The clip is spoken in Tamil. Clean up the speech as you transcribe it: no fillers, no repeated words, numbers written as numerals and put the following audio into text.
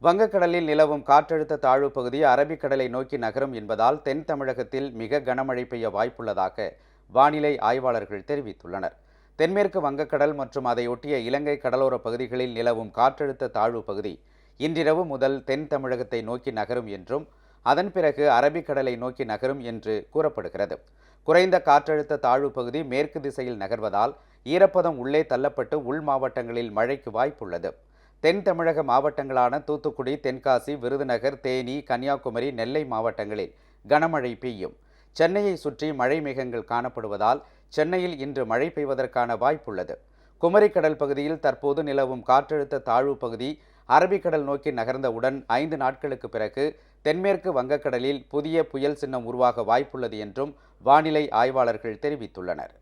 வங்கக்கடலில் நிலவும் காற்றழுத்த தாழ்வு பகுதி அரபிக்கடலை நோக்கி நகரும் என்பதால் தென் தமிழகத்தில் மிக கனமழை பெய்ய வாய்ப்புள்ளதாக வானிலை ஆய்வாளர்கள் தெரிவித்துள்ளனர். தென்மேற்கு வங்கக்கடல் மற்றும் அதை ஒட்டிய இலங்கை கடலோர பகுதிகளில் நிலவும் காற்றழுத்த தாழ்வு பகுதி இன்றிரவு முதல் தென் தமிழகத்தை நோக்கி நகரும் என்றும் அதன் பிறகு அரபிக்கடலை நோக்கி நகரும் என்று கூறப்படுகிறது. குறைந்த காற்றழுத்த தாழ்வு பகுதி மேற்கு திசையில் நகர்வதால் ஈரப்பதம் உள்ளே தள்ளப்பட்டு உள் மாவட்டங்களில் மழைக்கு வாய்ப்புள்ளது. தென் தமிழக மாவட்டங்களான தூத்துக்குடி, தென்காசி, விருதுநகர், தேனி, கன்னியாகுமரி, நெல்லை மாவட்டங்களில் கனமழை பெய்யும். சென்னையை சுற்றி மழை மேகங்கள் காணப்படுவதால் சென்னையில் இன்று மழை பெய்வதற்கான வாய்ப்புள்ளது. குமரிக்கடல் பகுதியில் தற்போது நிலவும் காற்றழுத்த தாழ்வு பகுதி அரபிக்கடல் நோக்கி நகர்ந்தவுடன் 5 நாட்களுக்கு பிறகு தென்மேற்கு வங்கக்கடலில் புதிய புயல் சின்னம் உருவாக வாய்ப்புள்ளது என்றும் வானிலை ஆய்வாளர்கள் தெரிவித்துள்ளனர்.